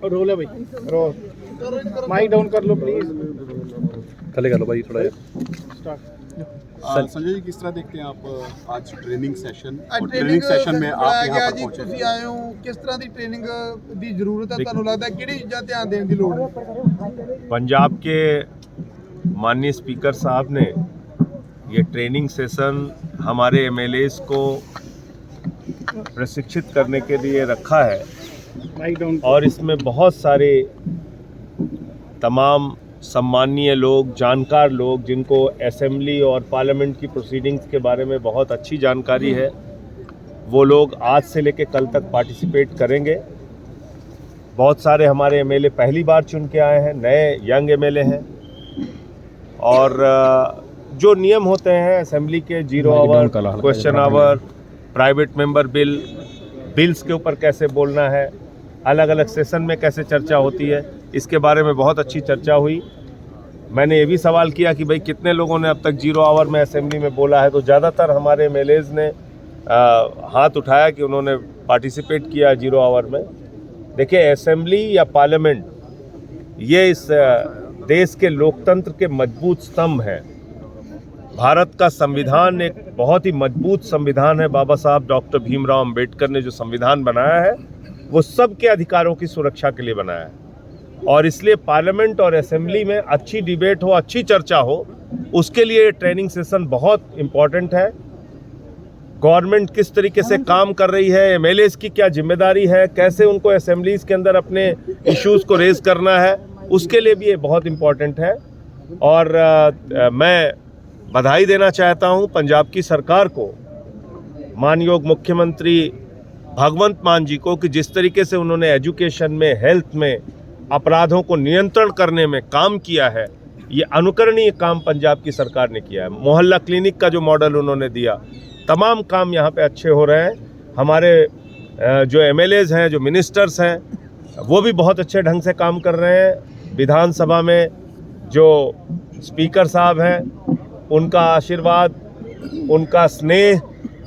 Role है भाई, role mic down कर लो प्लीज। थले कर लो भाई थोड़ा स्टार्ट। संजय जी, किस तरह देखते हैं आप आज ट्रेनिंग सेशन और ट्रेनिंग सेशन में आप यहाँ पर पहुंचे? ਤੁਸੀਂ ਆਏ ਹੋ, ਕਿਸ ਤਰ੍ਹਾਂ ਦੀ ਟ੍ਰੇਨਿੰਗ ਦੀ ਜ਼ਰੂਰਤ ਹੈ? ਤੁਹਾਨੂੰ ਲੱਗਦਾ ਕਿਹੜੀ ਚੀਜ਼ਾਂ ਧਿਆਨ ਦੇਣ ਦੀ ਲੋੜ ਹੈ? पंजाब के माननीय स्पीकर साहब ने ये ट्रेनिंग सेशन हमारे एमएलएस को प्रशिक्षित करने के लिए रखा है माइक डाउन। और इसमें बहुत सारे तमाम सम्मानीय लोग, जानकार लोग, जिनको असेंबली और पार्लियामेंट की प्रोसीडिंग्स के बारे में बहुत अच्छी जानकारी है, वो लोग आज से लेकर कल तक पार्टिसिपेट करेंगे। बहुत सारे हमारे एमएलए पहली बार चुन के आए हैं, नए यंग एमएलए हैं। और जो नियम होते हैं असेंबली के, 0 hour, question hour, private member bills के ऊपर कैसे बोलना है, अलग अलग सेशन में कैसे चर्चा होती है, इसके बारे में बहुत अच्छी चर्चा हुई। मैंने ये भी सवाल किया कि भाई कितने लोगों ने अब तक 0 आवर में असेंबली में बोला है, तो ज़्यादातर हमारे एमएलएज ने हाथ उठाया कि उन्होंने पार्टिसिपेट किया 0 आवर में। देखिए, असेंबली या पार्लियामेंट ये इस देश के लोकतंत्र के मजबूत स्तंभ हैं। भारत का संविधान एक बहुत ही मजबूत संविधान है। बाबा साहब डॉक्टर भीमराव अंबेडकर ने जो संविधान बनाया है वो सबके अधिकारों की सुरक्षा के लिए बनाया है। और इसलिए पार्लियामेंट और असेंबली में अच्छी डिबेट हो, अच्छी चर्चा हो, उसके लिए ट्रेनिंग सेशन बहुत इम्पॉर्टेंट है। गवर्नमेंट किस तरीके से काम कर रही है, एमएलएस की क्या जिम्मेदारी है, कैसे उनको असेंबलीज के अंदर अपने इश्यूज़ को रेज करना है, उसके लिए भी ये बहुत इम्पॉर्टेंट है। और मैं बधाई देना चाहता हूँ पंजाब की सरकार को, मानयोग मुख्यमंत्री भगवंत मान जी को, कि जिस तरीके से उन्होंने एजुकेशन में, हेल्थ में अपराधों को नियंत्रण करने में काम किया है। ये अनुकरणीय काम पंजाब की सरकार ने किया है। मोहल्ला क्लिनिक का जो मॉडल उन्होंने दिया, तमाम काम यहाँ पे अच्छे हो रहे हैं। हमारे जो एमएलएज हैं, जो मिनिस्टर्स हैं, वो भी बहुत अच्छे ढंग से काम कर रहे हैं। विधानसभा में जो स्पीकर साहब हैं, उनका आशीर्वाद, उनका स्नेह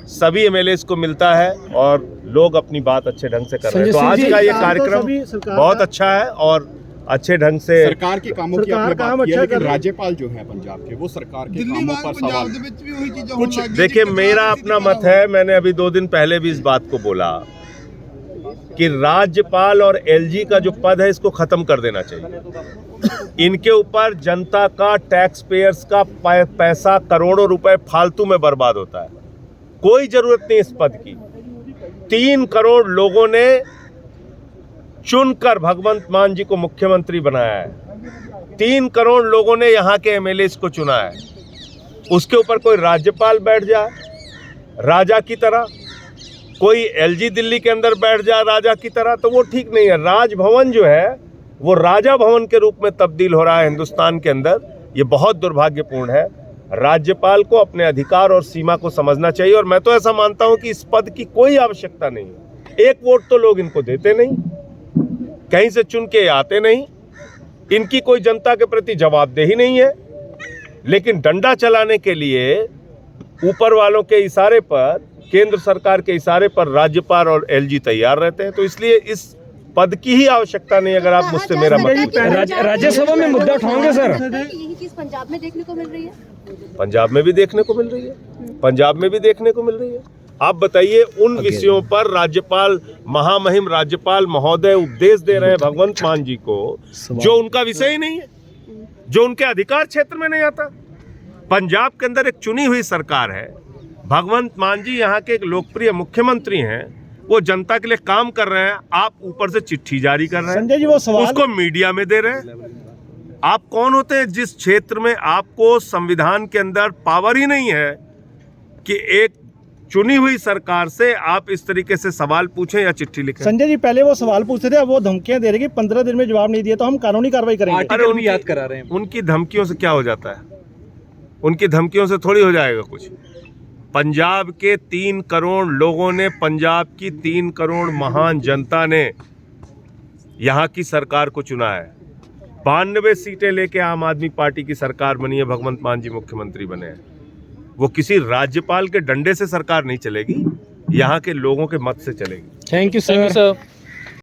सभी एमएलएज को मिलता है और लोग अपनी बात अच्छे ढंग से कर रहे हैं। तो आज का ये कार्यक्रम बहुत अच्छा है और अच्छे ढंग से सरकार के कामों की आपने बात की है, लेकिन राज्यपाल जो है पंजाब के, वो सरकार के कामों पर सवाल कुछ देखिए, मेरा अपना मत है, मैंने अभी 2 दिन पहले भी इस बात को बोला कि राज्यपाल और एलजी का जो पद है इसको खत्म कर देना चाहिए। इनके ऊपर जनता का, टैक्स पेयर्स का पैसा, करोड़ों रुपए फालतू में बर्बाद होता है। कोई जरूरत नहीं इस पद की। 3 करोड़ लोगों ने चुनकर भगवंत मान जी को मुख्यमंत्री बनाया है। 3 करोड़ लोगों ने यहाँ के एमएलएस को चुना है। उसके ऊपर कोई राज्यपाल बैठ जाए राजा की तरह, कोई एलजी दिल्ली के अंदर बैठ जाए राजा की तरह, तो वो ठीक नहीं है। राजभवन जो है वो राजा भवन के रूप में तब्दील हो रहा है हिंदुस्तान के अंदर। ये बहुत दुर्भाग्यपूर्ण है। राज्यपाल को अपने अधिकार और सीमा को समझना चाहिए। और मैं तो ऐसा मानता हूं कि इस पद की कोई आवश्यकता नहीं है। 1 वोट तो लोग इनको देते नहीं, कहीं से चुन के आते नहीं, इनकी कोई जनता के प्रति जवाबदेही नहीं है। लेकिन डंडा चलाने के लिए ऊपर वालों के इशारे पर, केंद्र सरकार के इशारे पर राज्यपाल और एलजी तैयार रहते हैं। तो इसलिए इस पद की ही आवश्यकता नहीं। अगर आप मुझसे मेरा मत पूछें, राज्यसभा में मुद्दा उठाओगे सर? यही चीज पंजाब में देखने को मिल रही है। पंजाब में भी देखने को मिल रही है, पंजाब में भी देखने को मिल रही है। आप बताइए, उन विषयों पर राज्यपाल, महामहिम राज्यपाल महोदय उपदेश दे रहे हैं भगवंत मान जी को, जो उनका विषय ही नहीं है, जो उनके अधिकार क्षेत्र में नहीं आता। पंजाब के अंदर एक चुनी हुई सरकार है। भगवंत मान जी यहाँ के एक लोकप्रिय मुख्यमंत्री हैं, वो जनता के लिए काम कर रहे हैं। आप ऊपर से चिट्ठी जारी कर रहे हैं, संजय जी वो सवाल उसको मीडिया में दे रहे हैं। आप कौन होते हैं जिस क्षेत्र में आपको संविधान के अंदर पावर ही नहीं है कि एक चुनी हुई सरकार से आप इस तरीके से सवाल पूछें या चिट्ठी लिखें? संजय जी पहले वो सवाल पूछते थे, अब वो धमकियां दे रहे कि 15 दिन में जवाब नहीं दिया तो हम कानूनी कार्रवाई करेंगे। अरे उनकी याद करा रहे हैं। उनकी धमकियों से क्या हो जाता है? उनकी धमकियों से थोड़ी हो जाएगा कुछ। पंजाब के 3 करोड़ लोगों ने, पंजाब की 3 करोड़ महान जनता ने यहाँ की सरकार को चुना है। 92 सीटें लेके आम आदमी पार्टी की सरकार बनी है, भगवंत मान जी मुख्यमंत्री बने हैं। वो किसी राज्यपाल के डंडे से सरकार नहीं चलेगी, यहाँ के लोगों के मत से चलेगी। Thank you sir.